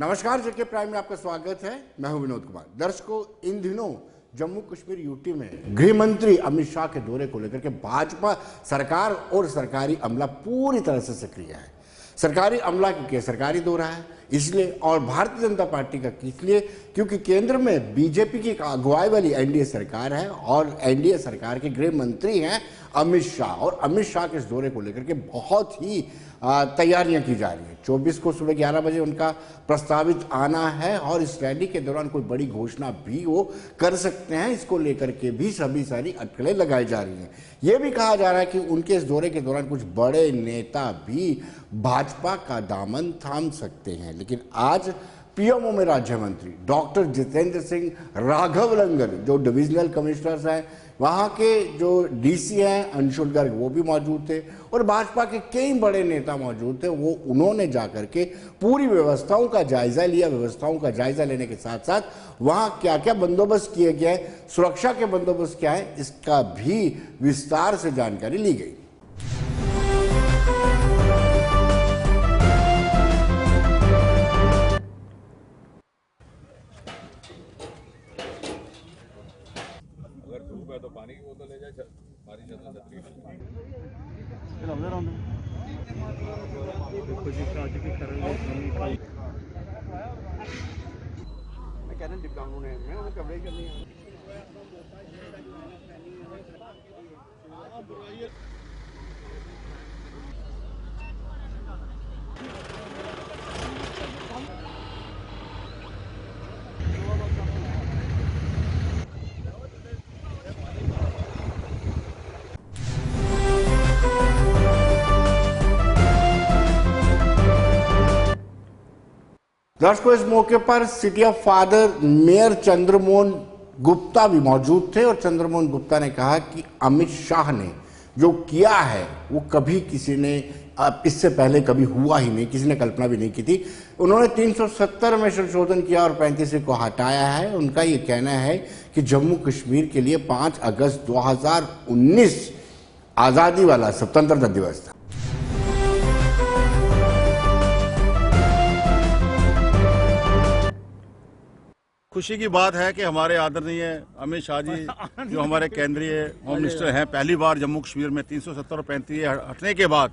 नमस्कार, जेके प्राइम में आपका स्वागत है। मैं हूं विनोद कुमार। दर्शकों, इन दिनों जम्मू कश्मीर यूटी में गृह मंत्री अमित शाह के दौरे को लेकर के भाजपा सरकार और सरकारी अमला पूरी तरह से सक्रिय है। सरकारी अमला क्योंकि सरकारी दौरा है इसलिए, और भारतीय जनता पार्टी का इसलिए क्योंकि केंद्र में बीजेपी की अगुवाई वाली एनडीए सरकार है और एनडीए सरकार के गृह मंत्री हैं अमित शाह। और अमित शाह के इस दौरे को लेकर के बहुत ही तैयारियां की जा रही हैं। 24 को सुबह 11 बजे उनका प्रस्तावित आना है और इस रैली के दौरान कोई बड़ी घोषणा भी वो कर सकते हैं। इसको लेकर के भी सभी सारी अटकलें लगाई जा रही हैं। ये भी कहा जा रहा है कि उनके इस दौरे के दौरान कुछ बड़े नेता भी भाजपा का दामन थाम सकते हैं। लेकिन आज पीएमओ में राज्य मंत्री डॉक्टर जितेंद्र सिंह राघवलंगर, जो डिविजनल कमिश्नर्स हैं, वहाँ के जो डीसी हैं अंशुल गर्ग, वो भी मौजूद थे और भाजपा के कई बड़े नेता मौजूद थे। उन्होंने जाकर के पूरी व्यवस्थाओं का जायजा लिया। व्यवस्थाओं का जायजा लेने के साथ साथ वहाँ क्या क्या बंदोबस्त किए गए, सुरक्षा के बंदोबस्त क्या है, इसका भी विस्तार से जानकारी ली गई। तो पानी की बोतल ले जाए, पानी छतरी कवरेज करनी है। दर्शकों, इस मौके पर city of father mayor Chandramohan Gupta भी मौजूद थे और चंद्रमोहन गुप्ता ने कहा कि अमित शाह ने जो किया है वो कभी किसी ने इससे पहले कभी हुआ ही नहीं, किसी ने कल्पना भी नहीं की थी। उन्होंने 370 में संशोधन किया और 35 को हटाया है। उनका ये कहना है कि जम्मू कश्मीर के लिए 5 अगस्त 2019 आज़ादी वाला स्वतंत्रता दिवस था। खुशी की बात है कि हमारे आदरणीय अमित शाह जी, जो हमारे केंद्रीय होम मिनिस्टर हैं, पहली बार जम्मू कश्मीर में 370 और 35 हटने के बाद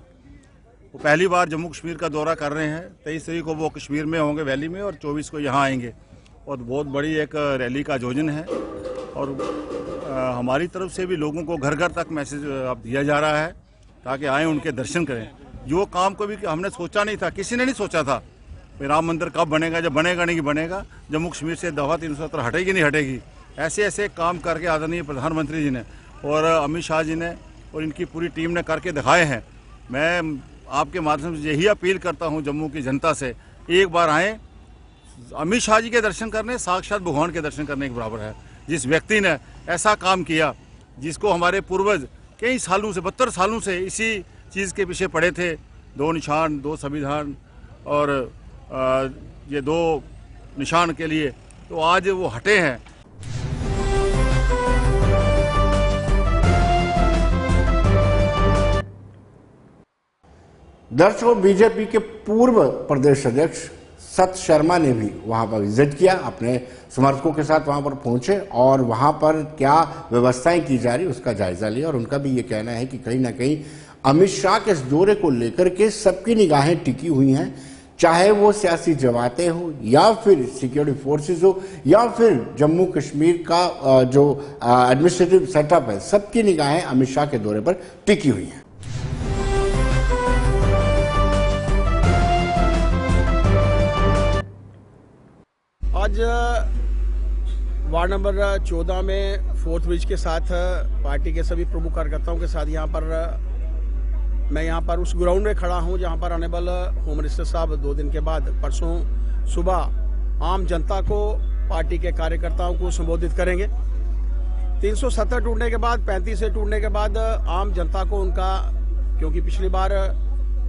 वो पहली बार जम्मू कश्मीर का दौरा कर रहे हैं। 23 तारीख को वो कश्मीर में होंगे वैली में और 24 को यहाँ आएंगे और बहुत बड़ी एक रैली का आयोजन है। और हमारी तरफ से भी लोगों को घर घर तक मैसेज अब दिया जा रहा है ताकि आएँ, उनके दर्शन करें। जो काम को भी हमने सोचा नहीं था, किसी ने नहीं सोचा था राम मंदिर कब बनेगा, जब बनेगा नहीं बनेगा, जम्मू कश्मीर से दफा 370 हटेगी नहीं हटेगी। ऐसे ऐसे काम करके आदरणीय प्रधानमंत्री जी ने और अमित शाह जी ने और इनकी पूरी टीम ने करके दिखाए हैं। मैं आपके माध्यम से यही अपील करता हूं जम्मू की जनता से, एक बार आएँ, अमित शाह जी के दर्शन करने साक्षात भगवान के दर्शन करने के बराबर है। जिस व्यक्ति ने ऐसा काम किया, जिसको हमारे पूर्वज कई सालों से 72 सालों से इसी चीज़ के पीछे पड़े थे, 2 निशान 2 संविधान और ये 2 निशान के लिए, तो आज वो हटे हैं। दर्शकों, बीजेपी के पूर्व प्रदेश अध्यक्ष सत शर्मा ने भी वहां पर विजिट किया, अपने समर्थकों के साथ वहां पर पहुंचे और वहां पर क्या व्यवस्थाएं की जा रही उसका जायजा लिया। और उनका भी ये कहना है कि कहीं ना कहीं अमित शाह के इस दौरे को लेकर के सबकी निगाहें टिकी हुई हैं, चाहे वो सियासी जमातें हो या फिर सिक्योरिटी फोर्सेस हो या फिर जम्मू कश्मीर का जो एडमिनिस्ट्रेटिव सेटअप है, सबकी निगाहें अमित शाह के दौरे पर टिकी हुई हैं। आज वार्ड नंबर 14 में 4th ब्रिज के साथ पार्टी के सभी प्रमुख कार्यकर्ताओं के साथ मैं यहाँ पर उस ग्राउंड में खड़ा हूँ जहाँ पर ऑनरेबल होम मिनिस्टर साहब 2 दिन के बाद परसों सुबह आम जनता को, पार्टी के कार्यकर्ताओं को संबोधित करेंगे। 370 टूटने के बाद, 35 से टूटने के बाद आम जनता को उनका, क्योंकि पिछली बार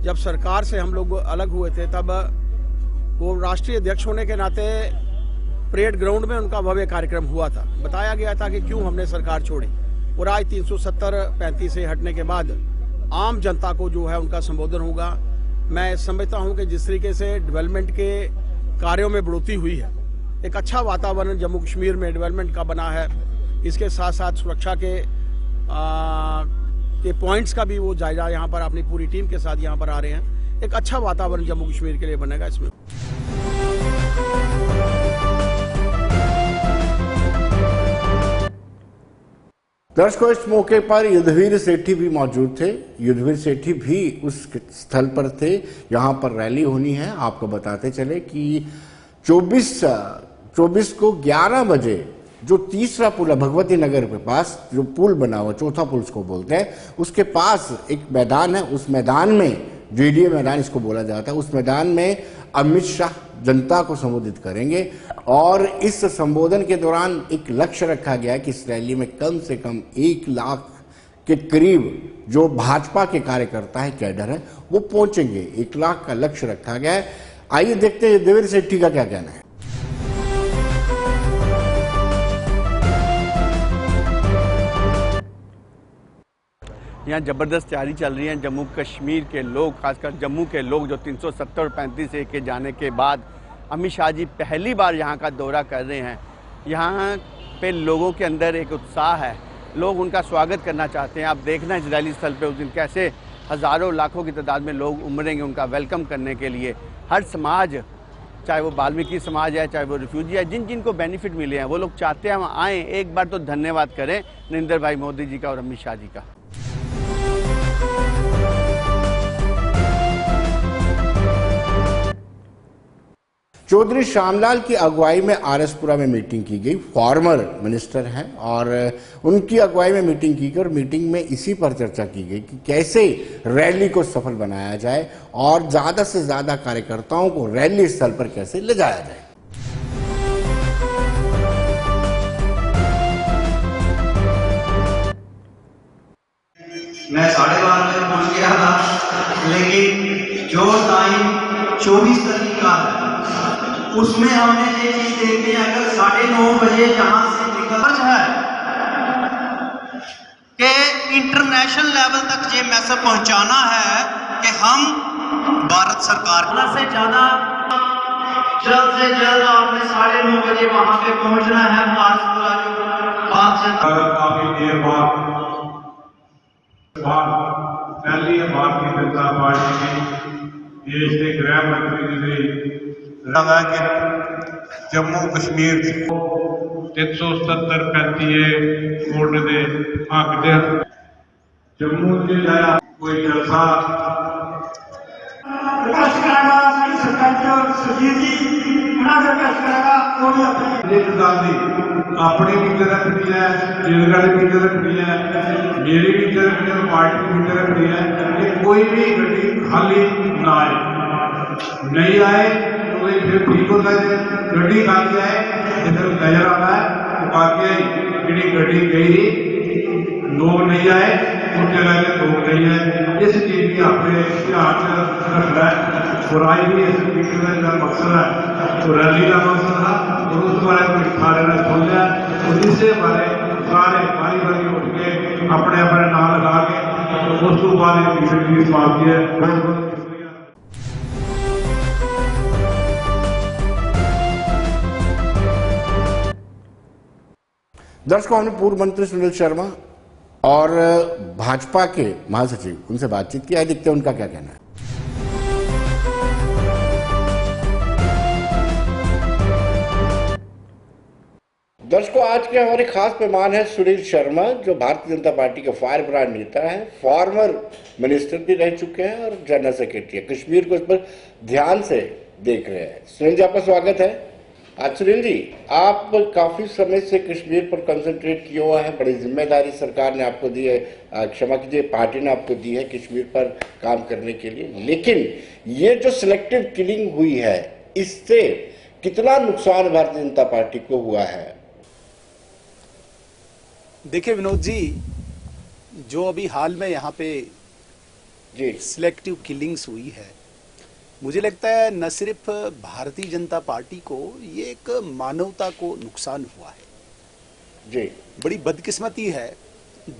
जब सरकार से हम लोग अलग हुए थे तब वो राष्ट्रीय अध्यक्ष होने के नाते परेड ग्राउंड में उनका भव्य कार्यक्रम हुआ था, बताया गया था कि क्यों हमने सरकार छोड़ी। और आज 370-35 से हटने के बाद आम जनता को जो है उनका संबोधन होगा। मैं समझता हूं कि जिस तरीके से डेवलपमेंट के कार्यों में बढ़ोतरी हुई है। एक अच्छा वातावरण जम्मू कश्मीर में डेवलपमेंट का बना है। इसके साथ साथ सुरक्षा के पॉइंट्स का भी वो जायजा यहाँ पर अपनी पूरी टीम के साथ यहाँ पर आ रहे हैं। एक अच्छा वातावरण जम्मू कश्मीर के लिए बनेगा इसमें। दर्शकों, इस मौके पर युद्धवीर सेठी भी मौजूद थे। युद्धवीर सेठी भी उस स्थल पर थे, यहाँ पर रैली होनी है। आपको बताते चले कि 24 को 11 बजे जो तीसरा पुल है भगवती नगर के पास, जो पुल बना हुआ चौथा पुल उसको बोलते हैं, उसके पास एक मैदान है। उस मैदान में जेडीए मैदान इसको बोला जाता है। उस मैदान में अमित शाह जनता को संबोधित करेंगे और इस संबोधन के दौरान एक लक्ष्य रखा गया है कि इस रैली में कम से कम 1 लाख के करीब जो भाजपा के कार्यकर्ता है, कैडर है, वो पहुंचेंगे। 1 लाख का लक्ष्य रखा गया है। आइए देखते हैं युद्धवीर सेठी का क्या कहना है। यहाँ ज़बरदस्त तैयारी चल रही है। जम्मू कश्मीर के लोग, खासकर जम्मू के लोग जो 370 और 35 ए के जाने के बाद अमित शाह जी पहली बार यहाँ का दौरा कर रहे हैं। यहाँ पे लोगों के अंदर एक उत्साह है, लोग उनका स्वागत करना चाहते हैं। आप देखना इस रैली स्थल पे उस दिन कैसे हज़ारों लाखों की तादाद में लोग उमड़ेंगे उनका वेलकम करने के लिए। हर समाज, चाहे वो वाल्मीकि समाज है, चाहे वो रिफ्यूजी है, जिन को बेनिफिट मिले हैं वो लोग चाहते हैं हम आएँ, एक बार तो धन्यवाद करें नरेंद्र भाई मोदी जी का और अमित शाह जी का। चौधरी श्यामलाल की अगुवाई में आरएसपुरा में मीटिंग की गई। फॉर्मर मिनिस्टर हैं और उनकी अगुवाई में मीटिंग की गई और मीटिंग में इसी पर चर्चा की गई कि कैसे रैली को सफल बनाया जाए और ज्यादा से ज्यादा कार्यकर्ताओं को रैली स्थल पर कैसे ले जाया जाए। मैं 12:30 बजे पहुंच गया था, लेकिन जो टाइम 24 तारीख का है उसमें हमने ये चीज देखी है। अगर 9:30 बजे जहां से निकल है कि इंटरनेशनल लेवल तक ये मैसेज पहुंचाना है कि हम भारत सरकार से ज्यादा जल्द से जल्द आपने 9:30 बजे वहां पे पहुंचना है। काफी देर बाद पहली भारतीय जनता पार्टी की देश के गृह मंत्री ने लगा कि जम्मू कश्मीर 370-35 कोड दे हक दे जम्मू च जाया कोई जलसा अपनी मीटर रखनी है, जेलगढ़ मीटर रखनी है, मेरी मीटर रखनी है, पार्टी की मीटर रखनी है। कोई भी गड्डी खाली ना आए, नहीं आए तो फिर ठीक होता है। गड्डी खाली आए इधर नजर आता है बाकी जी गड्डी गई लोग नहीं आए उस जगह के लोग नहीं है। इस चीज की अपने ध्यान रखना है। और आज भी इस मीटिंग का मकसद है तो रैली का मकसद है और उस बारे में सारे ने सुन लिया और इससे बारे सारे बारी उठ के अपने अपने नाम लगा के उस बाद मीटिंग समाप्त की है। दर्शकों, हमने पूर्व मंत्री सुनील शर्मा और भाजपा के महासचिव उनसे बातचीत की। देखते हैं उनका क्या कहना है। दर्शकों, आज के हमारे खास मेहमान है सुनील शर्मा, जो भारतीय जनता पार्टी के फायर ब्रांड नेता है, फॉर्मर मिनिस्टर भी रह चुके हैं और जनरल सेक्रेटरी है। कश्मीर को इस पर ध्यान से देख रहे हैं। सुनील जी, आपका स्वागत है। आज सुनील जी, आप काफी समय से कश्मीर पर कंसंट्रेट किया हुआ है, बड़ी जिम्मेदारी सरकार ने आपको दी है, क्षमा कीजिए पार्टी ने आपको दी है कश्मीर पर काम करने के लिए। लेकिन ये जो सिलेक्टिव किलिंग हुई है, इससे कितना नुकसान भारतीय जनता पार्टी को हुआ है? देखिए विनोद जी, जो अभी हाल में यहाँ पे जी सिलेक्टिव किलिंग्स हुई है, मुझे लगता है न सिर्फ भारतीय जनता पार्टी को, ये एक मानवता को नुकसान हुआ है। जी, बड़ी बदकिस्मती है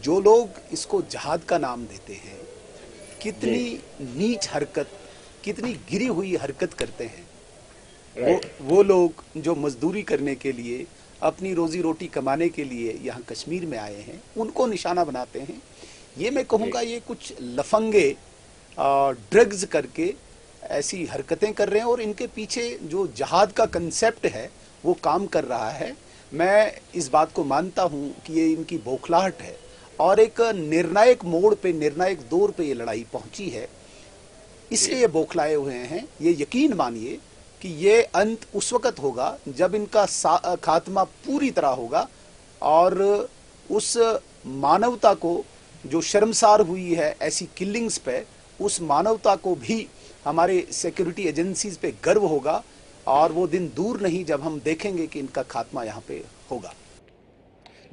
जो लोग इसको जहाद का नाम देते हैं, कितनी नीच हरकत, कितनी गिरी हुई हरकत करते हैं। वो लोग जो मजदूरी करने के लिए, अपनी रोजी रोटी कमाने के लिए यहाँ कश्मीर में आए हैं, उनको निशाना बनाते हैं। ये मैं कहूँगा ये कुछ लफंगे ड्रग्स करके ऐसी हरकतें कर रहे हैं और इनके पीछे जो जहाद का कंसेप्ट है वो काम कर रहा है। मैं इस बात को मानता हूं कि ये इनकी बौखलाहट है और एक निर्णायक मोड़ पे, निर्णायक दौर पे ये लड़ाई पहुंची है, इसलिए ये बौखलाए हुए हैं। ये यकीन मानिए कि ये अंत उस वक्त होगा जब इनका खात्मा पूरी तरह होगा और उस मानवता को जो शर्मसार हुई है ऐसी किलिंग्स पे, उस मानवता को भी हमारे सिक्योरिटी एजेंसीज पे गर्व होगा और वो दिन दूर नहीं जब हम देखेंगे कि इनका खात्मा यहाँ पे होगा।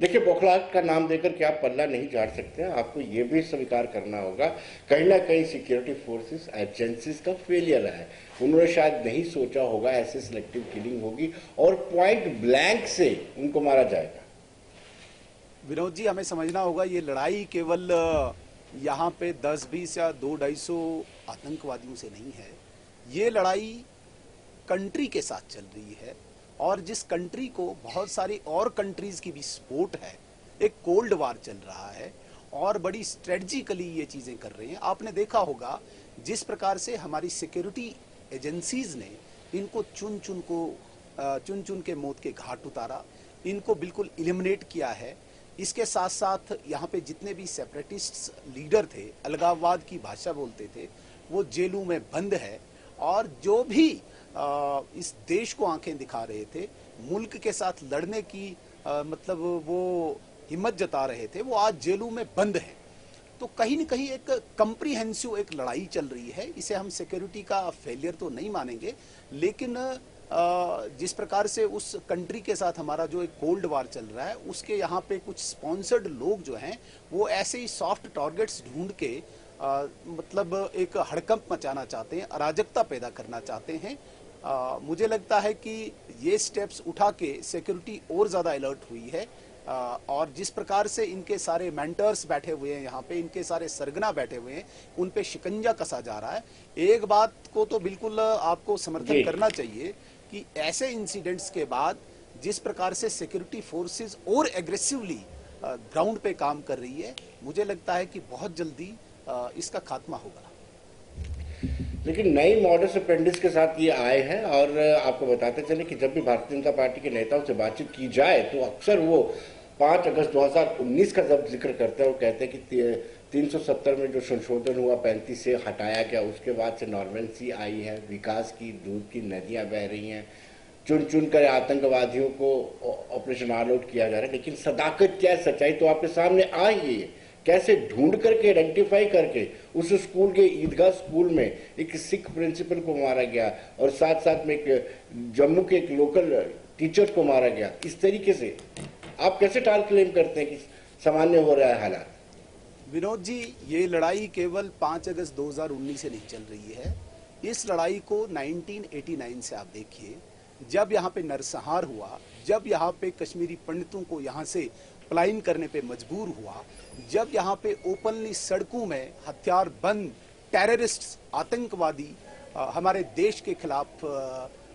देखिए, बौखलाहट का नाम देकर के आप पल्ला नहीं झाड़ सकते हैं। आपको ये भी स्वीकार करना होगा कहीं ना कहीं सिक्योरिटी फोर्सेस एजेंसीज का फेलियर रहा है। उन्होंने शायद नहीं सोचा होगा ऐसे सिलेक्टिव किलिंग होगी और पॉइंट ब्लैंक से उनको मारा जाएगा। विनोद जी, हमें समझना होगा ये लड़ाई केवल यहाँ पे 10-20 या 200-250 आतंकवादियों से नहीं है। ये लड़ाई कंट्री के साथ चल रही है और जिस कंट्री को बहुत सारी और कंट्रीज की भी सपोर्ट है, एक कोल्ड वार चल रहा है और बड़ी स्ट्रेटजिकली ये चीजें कर रहे हैं। आपने देखा होगा जिस प्रकार से हमारी सिक्योरिटी एजेंसीज ने इनको चुन चुन के मौत के घाट उतारा, इनको बिल्कुल इलिमिनेट किया है। इसके साथ साथ यहाँ पे जितने भी सेपरेटिस्ट लीडर थे, अलगाववाद की भाषा बोलते थे, वो जेलों में बंद है और जो भी इस देश को आंखें दिखा रहे थे, मुल्क के साथ लड़ने की मतलब वो हिम्मत जता रहे थे, वो आज जेलों में बंद हैं। तो कहीं न कहीं एक कंप्रीहेंसिव एक लड़ाई चल रही है। इसे हम सिक्योरिटी का फेलियर तो नहीं मानेंगे, लेकिन जिस प्रकार से उस कंट्री के साथ हमारा जो एक कोल्ड वार चल रहा है, उसके यहाँ पे कुछ स्पॉन्सर्ड लोग जो हैं वो ऐसे ही सॉफ्ट टारगेट्स ढूंढ के मतलब एक हड़कंप मचाना चाहते हैं, अराजकता पैदा करना चाहते हैं। मुझे लगता है कि ये स्टेप्स उठा के सिक्योरिटी और ज़्यादा अलर्ट हुई है और जिस प्रकार से इनके सारे मेंटर्स बैठे हुए हैं यहाँ पे, इनके सारे सरगना बैठे हुए हैं, उन पे शिकंजा कसा जा रहा है। एक बात को तो बिल्कुल आपको समर्थन करना चाहिए कि ऐसे इंसिडेंट्स के बाद जिस प्रकार से सिक्योरिटी फोर्सेस और एग्रेसिवली ग्राउंड पे काम कर रही है, मुझे लगता है कि बहुत जल्दी इसका खात्मा होगा। लेकिन नई मॉडस अपेंडिक्स के साथ ये आए हैं और आपको बताते चले कि जब भी भारतीय जनता पार्टी के नेताओं से बातचीत की जाए तो अक्सर वो 5 अगस्त 2019 का जब जिक्र करते हैं, वो कहते हैं कि 370 में जो संशोधन हुआ 35 से हटाया गया, उसके बाद से नॉर्मेंसी आई है, विकास की दूध की नदियां बह रही हैं, चुन चुन कर आतंकवादियों को ऑपरेशन ऑल आउट किया जा रहा है। लेकिन सदाकत क्या है, सच्चाई तो आपके सामने आ ही है। कैसे ढूंढ करके आइडेंटिफाई करके उस स्कूल के ईदगाह स्कूल में एक सिख प्रिंसिपल को मारा गया और साथ साथ में एक जम्मू के एक लोकल टीचर को मारा गया। इस तरीके से आप कैसे टाल क्लेम करते हैं कि सामान्य हो रहा है हालात? विनोद जी, ये लड़ाई केवल 5 अगस्त 2019 से नहीं चल रही है। इस लड़ाई को 1989 से आप देखिए, जब यहाँ पे नरसंहार हुआ, जब यहाँ पे कश्मीरी पंडितों को यहाँ से पलायन करने पे मजबूर हुआ, जब यहाँ पे ओपनली सड़कों में हथियार बंद टेररिस्ट आतंकवादी हमारे देश के खिलाफ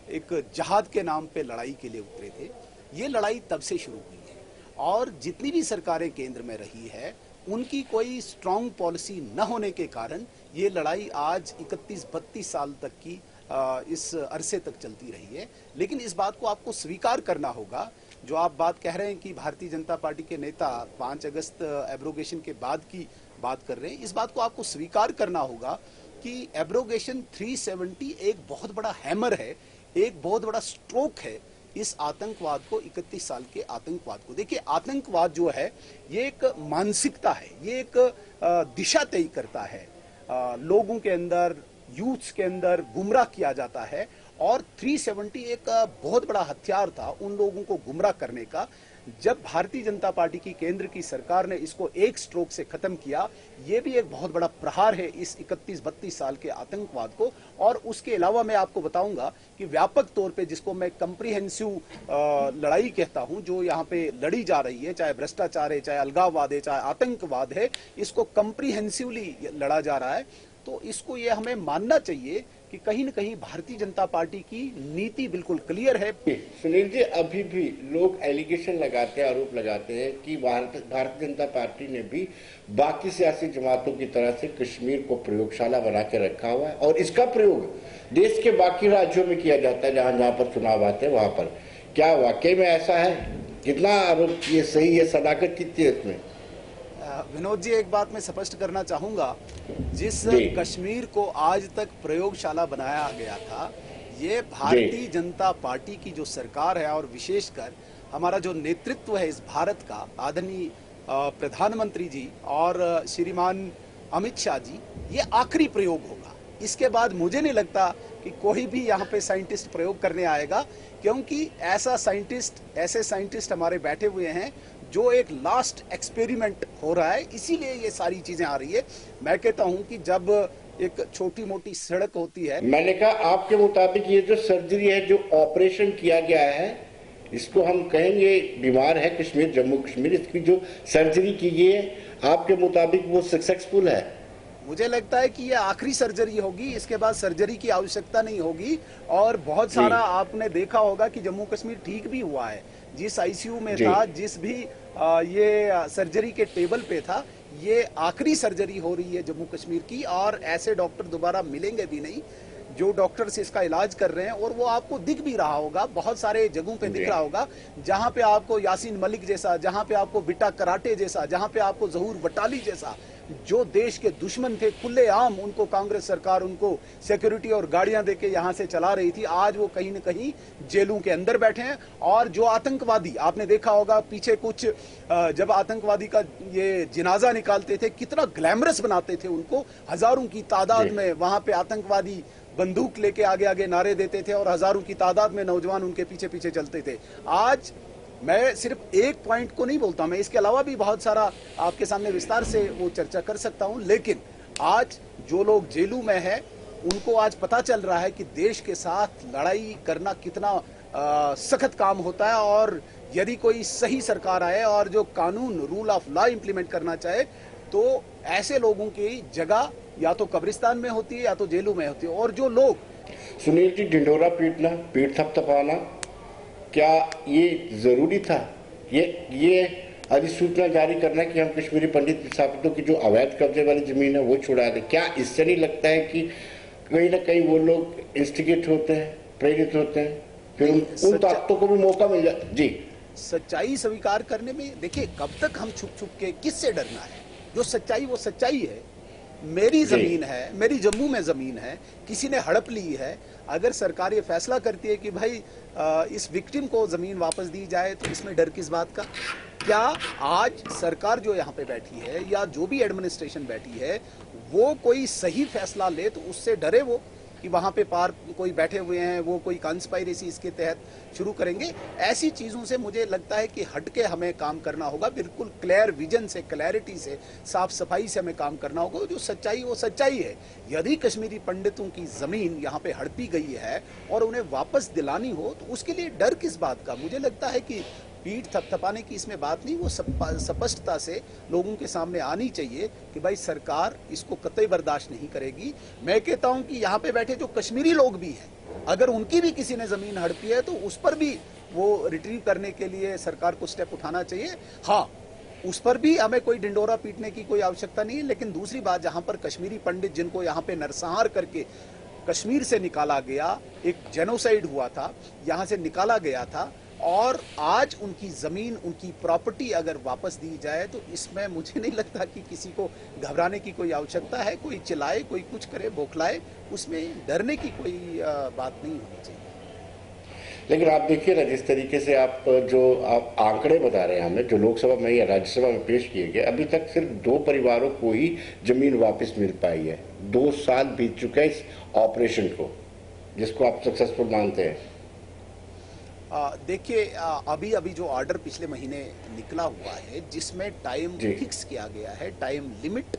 एक जहाद के नाम पे लड़ाई के लिए उतरे थे, ये लड़ाई तब से शुरू हुई है। और जितनी भी सरकारें केंद्र में रही है, उनकी कोई स्ट्रांग पॉलिसी न होने के कारण ये लड़ाई आज 31-32 साल तक की इस अरसे तक चलती रही है। लेकिन इस बात को आपको स्वीकार करना होगा, जो आप बात कह रहे हैं कि भारतीय जनता पार्टी के नेता 5 अगस्त एब्रोगेशन के बाद की बात कर रहे हैं, इस बात को आपको स्वीकार करना होगा कि एब्रोगेशन 370 एक बहुत बड़ा हैमर है, एक बहुत बड़ा स्ट्रोक है इस आतंकवाद को, 31 साल के आतंकवाद को। देखिए, आतंकवाद जो है ये एक मानसिकता है, ये एक दिशा तय करता है, लोगों के अंदर, यूथ्स के अंदर गुमराह किया जाता है और 370 एक बहुत बड़ा हथियार था उन लोगों को गुमराह करने का। जब भारतीय जनता पार्टी की केंद्र की सरकार ने इसको एक स्ट्रोक से खत्म किया, ये भी एक बहुत बड़ा प्रहार है इस 31-32 साल के आतंकवाद को। और उसके अलावा मैं आपको बताऊंगा कि व्यापक तौर पे जिसको मैं कंप्रीहेंसिव लड़ाई कहता हूं, जो यहाँ पे लड़ी जा रही है, चाहे भ्रष्टाचार है, चाहे अलगाववाद है, चाहे आतंकवाद है, इसको कंप्रीहेंसिवली लड़ा जा रहा है। तो इसको ये हमें मानना चाहिए कि कहीं न कहीं भारतीय जनता पार्टी की नीति बिल्कुल क्लियर है। सुनील जी, अभी भी लोग एलिगेशन लगाते हैं, आरोप लगाते हैं कि भारतीय जनता पार्टी ने भी बाकी सियासी जमातों की तरह से कश्मीर को प्रयोगशाला बना के रखा हुआ है और इसका प्रयोग देश के बाकी राज्यों में किया जाता है जहां जहां पर चुनाव आते हैं वहां पर। क्या वाकई में ऐसा है? कितना आरोप ये सही है? सदाकत कितनी है इसमें? विनोद जी, एक बात मैं स्पष्ट करना चाहूंगा, जिस कश्मीर को आज तक प्रयोगशाला बनाया गया था, ये भारतीय जनता पार्टी की जो सरकार है और विशेषकर हमारा जो नेतृत्व है इस भारत का, आदरणीय प्रधानमंत्री जी और श्रीमान अमित शाह जी, ये आखिरी प्रयोग होगा। इसके बाद मुझे नहीं लगता कि कोई भी यहाँ पे साइंटिस्ट प्रयोग करने आएगा, क्योंकि ऐसे साइंटिस्ट हमारे बैठे हुए हैं जो एक लास्ट एक्सपेरिमेंट हो रहा है, इसीलिए ये सारी चीजें आ रही है। मैं कहता हूं कि जब एक छोटी मोटी सड़क होती है, मैंने कहा आपके मुताबिक ये जो सर्जरी है, जो ऑपरेशन किया गया है, इसको हम कहेंगे बीमार है कश्मीर, जम्मू कश्मीर, इसकी जो सर्जरी की गई है आपके मुताबिक वो सक्सेसफुल है? मुझे लगता है कि ये आखिरी सर्जरी होगी, इसके बाद सर्जरी की आवश्यकता नहीं होगी। और बहुत सारा आपने देखा होगा कि जम्मू कश्मीर ठीक भी हुआ है, जिस आईसीयू में था, जिस भी ये सर्जरी के टेबल पे था, ये आखिरी सर्जरी हो रही है जम्मू कश्मीर की। और ऐसे डॉक्टर दोबारा मिलेंगे भी नहीं जो डॉक्टर से इसका इलाज कर रहे हैं। और वो आपको दिख भी रहा होगा, बहुत सारे जगहों पे दिख रहा होगा, जहां पे आपको यासीन मलिक जैसा, जहां पे आपको बिट्टा कराटे जैसा, जहां पे आपको जहूर वटाली जैसा, जो देश के दुश्मन थे खुलेआम, उनको कांग्रेस सरकार उनको सिक्योरिटी और गाड़ियां देके यहां से चला रही थी, आज वो कहीं न कहीं जेलों के अंदर बैठे हैं। और जो आतंकवादी, आपने देखा होगा पीछे कुछ जब आतंकवादी का ये जनाजा निकालते थे, कितना ग्लैमरस बनाते थे उनको, हजारों की तादाद में वहां पे आतंकवादी बंदूक लेके आगे आगे नारे देते थे और हजारों की तादाद में नौजवान उनके पीछे पीछे चलते थे। आज मैं सिर्फ एक पॉइंट को नहीं बोलता, मैं इसके अलावा भी बहुत सारा आपके सामने विस्तार से वो चर्चा कर सकता हूं, लेकिन आज जो लोग जेलों में हैं उनको आज पता चल रहा है कि देश के साथ लड़ाई करना कितना सख्त काम होता है। और यदि कोई सही सरकार आए और जो कानून, रूल ऑफ लॉ इंप्लीमेंट करना चाहे, तो ऐसे लोगों की जगह या तो कब्रिस्तान में होती है या तो जेलों में होती है। और जो लोग, सुनील जी, ढिंढोरा पीटना, पीठ थपथपाना, क्या ये जरूरी था? ये अधिसूचना जारी करना कि हम कश्मीरी पंडित विस्थापितों की जो अवैध कब्जे वाली जमीन है वो छुड़ा दें, क्या इससे नहीं लगता है कि कहीं ना कहीं वो लोग इंस्टिगेट होते हैं, प्रेरित होते हैं, फिर उन ताकतों को भी मौका मिल जाए? जी, सच्चाई स्वीकार करने में देखिए, कब तक हम छुप छुप के किससे डरना है? जो सच्चाई वो सच्चाई है। मेरी जमीन है, मेरी जम्मू में जमीन है, किसी ने हड़प ली है, अगर सरकार ये फैसला करती है कि भाई इस विक्टिम को जमीन वापस दी जाए, तो इसमें डर किस बात का? क्या आज सरकार जो यहाँ पे बैठी है या जो भी एडमिनिस्ट्रेशन बैठी है, वो कोई सही फैसला ले तो उससे डरे वो कि वहां पे पार कोई बैठे हुए हैं, वो कोई कॉन्स्पायरेसी इसके तहत शुरू करेंगे? ऐसी चीजों से मुझे लगता है कि हटके हमें काम करना होगा, बिल्कुल क्लियर विजन से, क्लैरिटी से, साफ सफाई से हमें काम करना होगा। जो सच्चाई वो सच्चाई है। यदि कश्मीरी पंडितों की जमीन यहाँ पे हड़पी गई है और उन्हें वापस दिलानी हो, तो उसके लिए डर किस बात का? मुझे लगता है कि पीठ थपथपाने की इसमें बात नहीं, वो स्पष्टता से लोगों के सामने आनी चाहिए कि भाई सरकार इसको कतई बर्दाश्त नहीं करेगी। मैं कहता हूं कि यहाँ पे बैठे जो कश्मीरी लोग भी हैं, अगर उनकी भी किसी ने जमीन हड़पी है तो उस पर भी वो रिट्रीव करने के लिए सरकार को स्टेप उठाना चाहिए। हाँ, उस पर भी हमें कोई डिंडोरा पीटने की कोई आवश्यकता नहीं है। लेकिन दूसरी बात, जहां पर कश्मीरी पंडित जिनको यहाँ पे नरसंहार करके कश्मीर से निकाला गया, एक जेनोसाइड हुआ था, यहाँ से निकाला गया था, और आज उनकी जमीन, उनकी प्रॉपर्टी अगर वापस दी जाए, तो इसमें मुझे नहीं लगता कि किसी को घबराने की कोई आवश्यकता है। कोई चिल्लाए, कोई कुछ करे, बौखलाए, उसमें डरने की कोई बात नहीं होनी चाहिए। लेकिन आप देखिए ना, जिस तरीके से आप आंकड़े बता रहे हैं हमें, जो लोकसभा में या राज्यसभा में पेश किए गए, अभी तक सिर्फ 2 परिवारों को ही जमीन वापस मिल पाई है। 2 साल बीत चुका है इस ऑपरेशन को, जिसको आप सक्सेसफुल मानते हैं। देखिए, अभी जो ऑर्डर पिछले महीने निकला हुआ है, जिसमें टाइम फिक्स किया गया है, टाइम लिमिट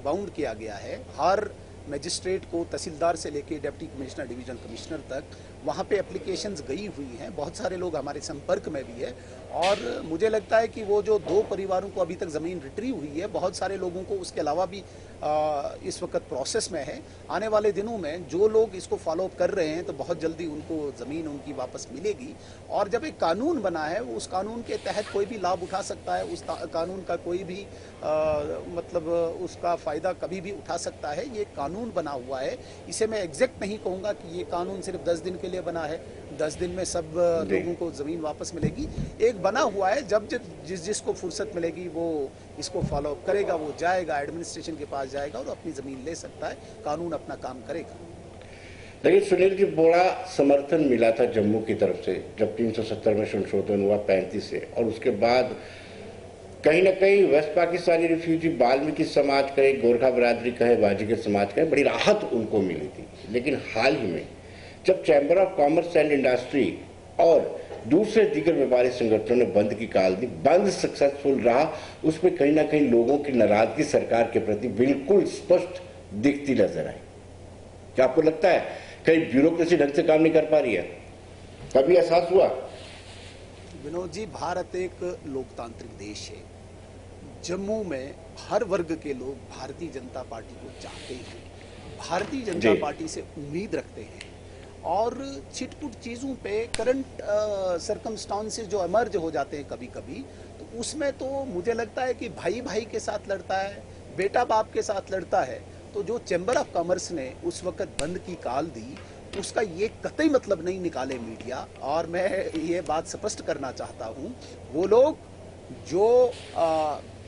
बाउंड किया गया है, हर मजिस्ट्रेट को, तहसीलदार से लेके डिप्टी कमिश्नर, डिवीजन कमिश्नर तक वहाँ पे एप्लीकेशंस गई हुई हैं। बहुत सारे लोग हमारे संपर्क में भी है और मुझे लगता है कि वो जो 2 परिवारों को अभी तक ज़मीन रिट्रीव हुई है, बहुत सारे लोगों को उसके अलावा भी इस वक्त प्रोसेस में है। आने वाले दिनों में जो लोग इसको फॉलो अप कर रहे हैं तो बहुत जल्दी उनको ज़मीन उनकी वापस मिलेगी। और जब एक कानून बना है, उस कानून के तहत कोई भी लाभ उठा सकता है, उस कानून का कोई भी मतलब उसका फ़ायदा कभी भी उठा सकता है। ये कानून बना हुआ है, इसे मैं एग्जैक्ट नहीं कहूँगा कि ये कानून सिर्फ 10 दिन के लिए बना है, 10 दिन में सब लोगों को ज़मीन वापस मिलेगी। एक बना हुआ है, जब जिसको फुर्सत मिलेगी वो इसको फॉलो अप करेगा, वो जाएगा एडमिनिस्ट्रेशन के पास जाएगा और अपनी ज़मीन ले सकता है, कानून अपना काम करेगा। लेकिन सुनील जी, बड़ा समर्थन मिला था जम्मू की तरफ से जब 370 में संशोधन हुआ 35 से, और उसके बाद कहीं ना कहीं वेस्ट पाकिस्तानी रिफ्यूजी, वाल्मीकि समाज कहे, गोरखा बरादरी कहे, वाजिगर समाज कहे, बड़ी राहत उनको मिली थी। लेकिन हाल ही में जब chamber of commerce and industry और दूसरे दीगर व्यापारी संगठनों ने बंद की काल दी, बंद सक्सेसफुल रहा, उसमें कहीं ना कहीं लोगों की नाराजगी सरकार के प्रति बिल्कुल स्पष्ट दिखती नजर आई। क्या आपको लगता है कहीं ब्यूरोक्रेसी ढंग से काम नहीं कर पा रही है? कभी एहसास हुआ? विनोद जी, भारत एक लोकतांत्रिक देश है। जम्मू में हर वर्ग के लोग भारतीय जनता पार्टी को चाहते हैं, भारतीय जनता पार्टी से उम्मीद रखते हैं, और छिटपुट चीज़ों पे करंट सर्कमस्टांसेस जो इमर्ज हो जाते हैं कभी कभी, तो उसमें तो मुझे लगता है कि भाई भाई के साथ लड़ता है, बेटा बाप के साथ लड़ता है। तो जो चैम्बर ऑफ कॉमर्स ने उस वक्त बंद की काल दी, उसका ये कतई मतलब नहीं निकाले मीडिया। और मैं ये बात स्पष्ट करना चाहता हूँ, वो लोग जो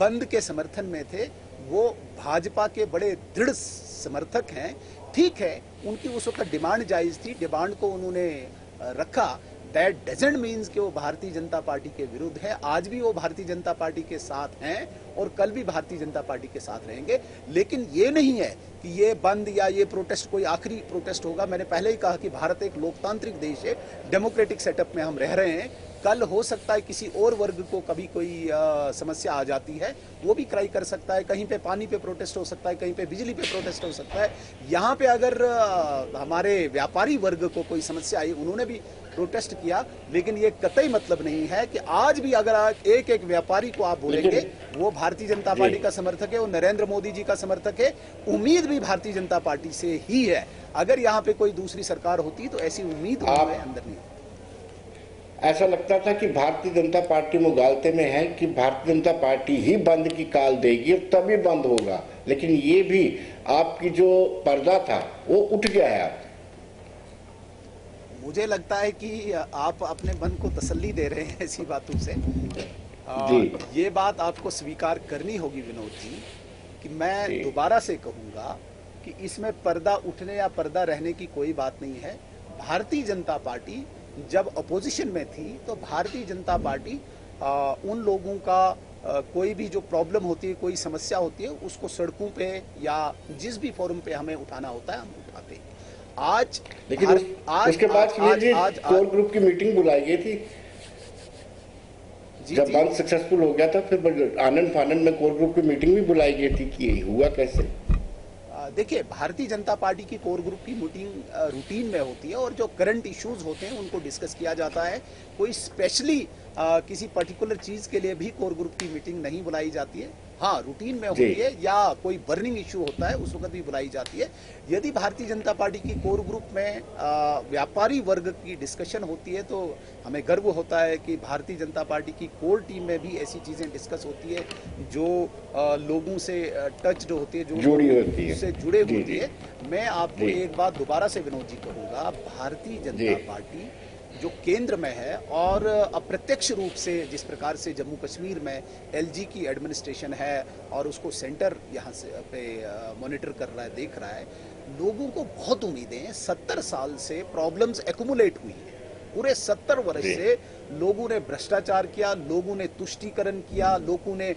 बंद के समर्थन में थे वो भाजपा के बड़े दृढ़ समर्थक हैं। ठीक है, उनकी उस वक्त डिमांड जायज़ थी, डिमांड को उन्होंने रखा। दैट डजंट मीन्स कि वो भारतीय जनता पार्टी के विरुद्ध है। आज भी वो भारतीय जनता पार्टी के साथ हैं और कल भी भारतीय जनता पार्टी के साथ रहेंगे। लेकिन ये नहीं है कि ये बंद या ये प्रोटेस्ट कोई आखिरी प्रोटेस्ट होगा। मैंने पहले ही कहा कि भारत एक लोकतांत्रिक देश है, डेमोक्रेटिक सेटअप में हम रह रहे हैं। कल हो सकता है किसी और वर्ग को कभी कोई समस्या आ जाती है, वो भी क्राई कर सकता है। कहीं पे पानी पे प्रोटेस्ट हो सकता है, कहीं पे बिजली पे प्रोटेस्ट हो सकता है। यहाँ पे अगर हमारे व्यापारी वर्ग को कोई समस्या आई, उन्होंने भी प्रोटेस्ट किया। लेकिन ये कतई मतलब नहीं है कि आज भी अगर एक एक व्यापारी को आप बोलेंगे वो भारतीय जनता पार्टी का समर्थक है, वो नरेंद्र मोदी जी का समर्थक है। उम्मीद भी भारतीय जनता पार्टी से ही है। अगर यहाँ पे कोई दूसरी सरकार होती तो ऐसी उम्मीद हमारे अंदर नहीं। ऐसा लगता था कि भारतीय जनता पार्टी मुगालते में है कि भारतीय जनता पार्टी ही बंद की काल देगी और तभी बंद होगा, लेकिन ये भी आपकी जो पर्दा था वो उठ गया है। आप मुझे लगता है कि आप अपने मन को तसल्ली दे रहे हैं ऐसी बातों से। ये बात आपको स्वीकार करनी होगी विनोद जी कि मैं दोबारा से कहूंगा कि इसमें पर्दा उठने या पर्दा रहने की कोई बात नहीं है। भारतीय जनता पार्टी जब अपोजिशन में थी तो भारतीय जनता पार्टी उन लोगों का कोई भी जो प्रॉब्लम होती है, कोई समस्या होती है, उसको सड़कों पे या जिस भी फोरम पे हमें उठाना होता है हम उठाते हैं। आज लेकिन उसके बाद कोर ग्रुप की मीटिंग बुलाई गई थी। जब बंद सक्सेसफुल हो गया था फिर आनंद फानंद में कोर ग्रुप की मीटिंग भी बुलाई गई थी कि हुआ कैसे? देखिए, भारतीय जनता पार्टी की कोर ग्रुप की मीटिंग रूटीन में होती है और जो करंट इश्यूज होते हैं उनको डिस्कस किया जाता है। कोई स्पेशली किसी पर्टिकुलर चीज के लिए भी कोर ग्रुप की मीटिंग नहीं बुलाई जाती है। हाँ, रूटीन में होती है या कोई बर्निंग इश्यू होता है उस वक्त भी बुलाई जाती है। यदि भारतीय जनता पार्टी की कोर ग्रुप में व्यापारी वर्ग की डिस्कशन होती है तो हमें गर्व होता है कि भारतीय जनता पार्टी की कोर टीम में भी ऐसी चीज़ें डिस्कस होती है जो लोगों से टच्ड होती है, जो जुड़ी होती है, उससे जुड़े होती है। मैं आपको एक बात दोबारा से विनोद जी कहूँगा, भारतीय जनता पार्टी जो केंद्र में है और अप्रत्यक्ष रूप से जिस प्रकार से जम्मू कश्मीर में एलजी की एडमिनिस्ट्रेशन है और उसको सेंटर यहाँ से पे मॉनिटर कर रहा है, देख रहा है, लोगों को बहुत उम्मीदें हैं। 70 साल से प्रॉब्लम्स एक्युमुलेट हुई है। पूरे 70 वर्ष से लोगों ने भ्रष्टाचार किया, लोगों ने तुष्टीकरण किया, लोगों ने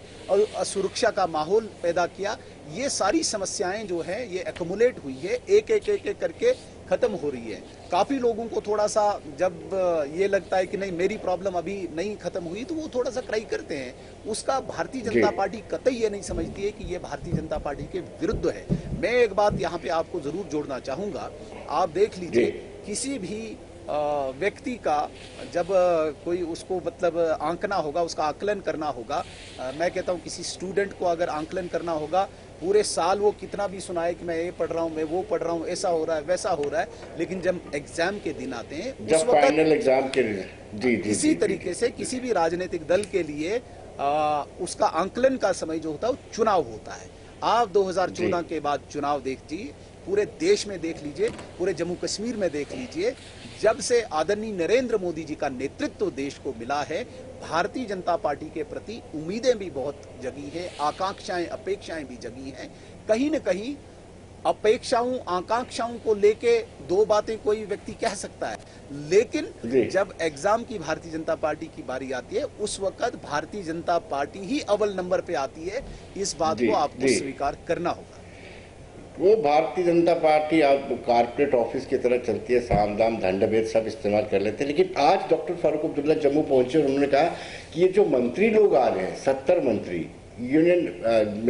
असुरक्षा का माहौल पैदा किया। ये सारी समस्याएं जो हैं ये एक्युमुलेट हुई है, एक एक करके खत्म हो रही है। काफी लोगों को थोड़ा सा जब ये लगता है कि नहीं मेरी प्रॉब्लम अभी नहीं खत्म हुई तो वो थोड़ा सा क्राई करते हैं। उसका भारतीय जनता पार्टी कतई ये नहीं समझती है कि ये भारतीय जनता पार्टी के विरुद्ध है। मैं एक बात यहाँ पे आपको जरूर जोड़ना चाहूंगा। आप देख लीजिए, किसी भी व्यक्ति का जब कोई उसको मतलब आंकना होगा, उसका आकलन करना होगा, मैं कहता हूँ किसी स्टूडेंट को अगर आंकलन करना होगा, पूरे साल वो कितना भी सुनाए कि मैं ये पढ़ रहा हूँ, मैं वो पढ़ रहा हूँ, ऐसा हो रहा है, वैसा हो रहा है, लेकिन जब एग्जाम के दिन आते हैं उस वक्त फाइनल एग्जाम के लिए जी इसी तरीके से किसी भी राजनीतिक दल के लिए उसका आंकलन का समय जो होता है वो चुनाव होता है। आप 2014 के बाद चुनाव देखिए, पूरे देश में देख लीजिए, पूरे जम्मू कश्मीर में देख लीजिए, जब से आदरणीय नरेंद्र मोदी जी का नेतृत्व देश को मिला है, भारतीय जनता पार्टी के प्रति उम्मीदें भी बहुत जगी है, आकांक्षाएं अपेक्षाएं भी जगी हैं। कहीं न कहीं अपेक्षाओं आकांक्षाओं को लेके दो बातें कोई व्यक्ति कह सकता है, लेकिन जब एग्जाम की भारतीय जनता पार्टी की बारी आती है उस वक्त भारतीय जनता पार्टी ही अव्वल नंबर पे आती है। इस बात को आपको स्वीकार करना होगा। वो भारतीय जनता पार्टी आप कारपोरेट ऑफिस की तरह चलती है, साम दाम दंड भेद सब इस्तेमाल कर लेते हैं, लेकिन आज डॉक्टर फारूक अब्दुल्ला जम्मू पहुंचे और उन्होंने कहा कि ये जो मंत्री लोग आ रहे हैं, 70 मंत्री यूनियन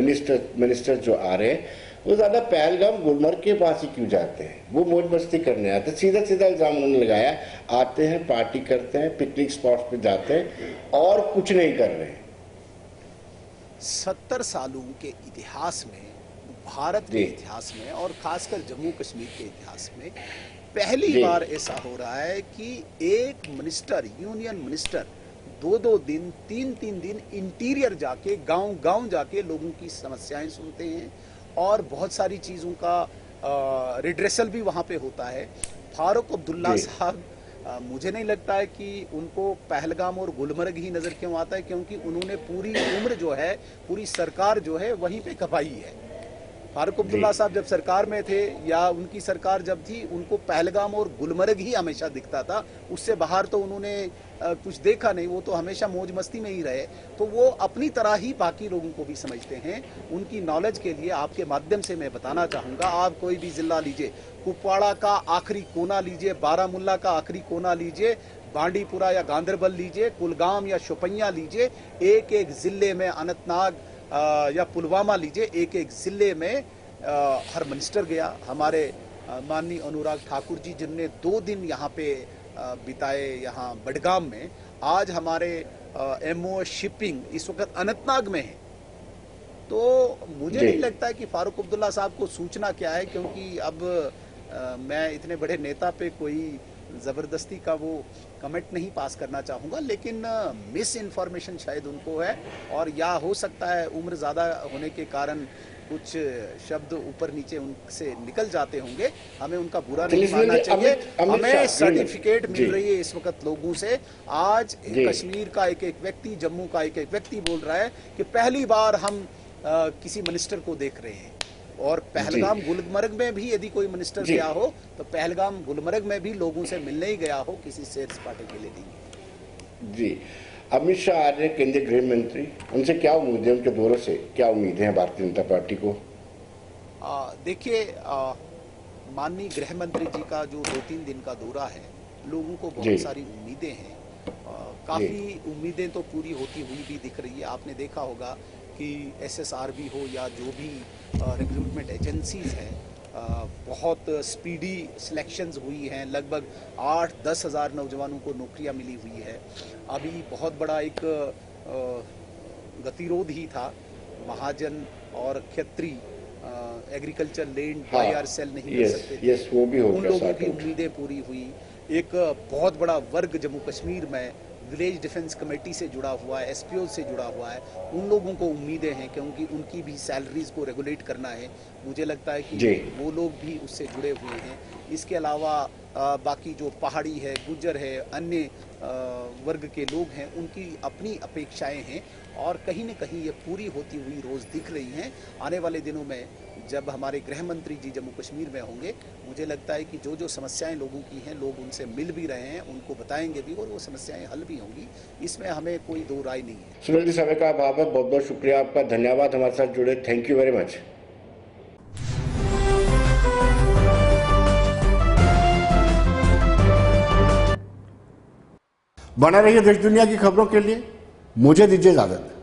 मिनिस्टर जो आ रहे हैं, वो ज्यादा पहलगाम गुलमर्ग के पास ही क्यों जाते हैं, वो मौज मस्ती करने आते हैं। सीधा सीधा इल्जाम उन्होंने लगाया, आते हैं पार्टी करते हैं, पिकनिक स्पॉट पे जाते हैं और कुछ नहीं कर रहे हैं। 70 सालों के इतिहास में, भारत के इतिहास में और खासकर जम्मू कश्मीर के इतिहास में पहली बार ऐसा हो रहा है कि एक मिनिस्टर, यूनियन मिनिस्टर 2-2 दिन 3-3 दिन इंटीरियर जाके गांव जाके लोगों की समस्याएं सुनते हैं और बहुत सारी चीजों का रिड्रेसल भी वहां पे होता है। फारूक अब्दुल्ला साहब, मुझे नहीं लगता है कि उनको पहलगाम और गुलमर्ग ही नजर क्यों आता है, क्योंकि उन्होंने पूरी उम्र जो है, पूरी सरकार जो है वहीं पे खपाई है। फारूक अब्दुल्ला साहब जब सरकार में थे या उनकी सरकार जब थी, उनको पहलगाम और गुलमर्ग ही हमेशा दिखता था, उससे बाहर तो उन्होंने कुछ देखा नहीं। वो तो हमेशा मौज मस्ती में ही रहे, तो वो अपनी तरह ही बाकी लोगों को भी समझते हैं। उनकी नॉलेज के लिए आपके माध्यम से मैं बताना चाहूँगा, आप कोई भी जिला लीजिए, कुपवाड़ा का आखिरी कोना लीजिए, बारामुल्ला का आखिरी कोना लीजिए, बांडीपुरा या गांधरबल लीजिए, कुलगाम या शोपियां लीजिए, एक एक जिले में, अनंतनाग या पुलवामा लीजिए, एक एक जिले में हर मिनिस्टर गया। हमारे माननीय अनुराग ठाकुर जी जिनने 2 दिन यहाँ पे बिताए यहाँ बडगाम में, आज हमारे एमओ शिपिंग इस वक्त अनंतनाग में है। तो मुझे नहीं लगता है कि फारूक अब्दुल्ला साहब को सूचना क्या है, क्योंकि अब मैं इतने बड़े नेता पे कोई जबरदस्ती का वो कमेंट नहीं पास करना चाहूँगा, लेकिन मिस इन्फॉर्मेशन शायद उनको है, और या हो सकता है उम्र ज़्यादा होने के कारण कुछ शब्द ऊपर नीचे उनसे निकल जाते होंगे। हमें उनका बुरा नहीं मानना चाहिए। हमें सर्टिफिकेट मिल रही है इस वक्त लोगों से। आज कश्मीर का एक एक व्यक्ति, जम्मू का एक एक व्यक्ति बोल रहा है कि पहली बार हम किसी मिनिस्टर को देख रहे हैं, और पहलगाम गुलमर्ग में भी यदि कोई मिनिस्टर गया हो तो पहलगाम गुलमर्ग में भी लोगों से मिलने ही गया हो, किसी सैर सपाटे के लिए नहीं। जी, अमित शाह आ रहे हैं, केंद्रीय गृह मंत्री, उनसे क्या उम्मीद है, उनके दौरे से क्या उम्मीदें हैं भारतीय जनता पार्टी को? देखिए, माननीय गृह मंत्री जी का जो 2-3 दिन का दौरा है, लोगों को बहुत सारी उम्मीदें हैं। काफी उम्मीदें तो पूरी होती हुई भी दिख रही है। आपने देखा होगा कि SSRB हो या जो भी रिक्रूटमेंट एजेंसीज हैं, बहुत स्पीडी सिलेक्शंस हुई हैं। लगभग 8-10 हज़ार नौजवानों को नौकरियां मिली हुई है। अभी बहुत बड़ा एक गतिरोध ही था, महाजन और क्षत्रिय एग्रीकल्चर लैंड IR सेल नहीं कर सकते थे, वो भी उन लोगों की उम्मीदें पूरी हुई। एक बहुत बड़ा वर्ग जम्मू कश्मीर में विलेज डिफेंस कमेटी से जुड़ा हुआ है, SPO से जुड़ा हुआ है, उन लोगों को उम्मीदें हैं क्योंकि उनकी भी सैलरीज को रेगुलेट करना है। मुझे लगता है कि वो लोग भी उससे जुड़े हुए हैं। इसके अलावा बाकी जो पहाड़ी है, गुज्जर है, अन्य वर्ग के लोग हैं, उनकी अपनी अपेक्षाएं हैं और कहीं न कहीं ये पूरी होती हुई रोज़ दिख रही हैं। आने वाले दिनों में जब हमारे गृह मंत्री जी जम्मू कश्मीर में होंगे, मुझे लगता है कि जो जो समस्याएं लोगों की हैं, लोग उनसे मिल भी रहे हैं, उनको बताएंगे भी और वो समस्याएं हल भी होंगी। इसमें हमें कोई दो राय नहीं है। सुनील जी, समय का अभाव है, बहुत बहुत शुक्रिया आपका, धन्यवाद हमारे साथ जुड़े, थैंक यू वेरी मच। बना रहिए देश दुनिया की खबरों के लिए, मुझे दीजिए इजाजत।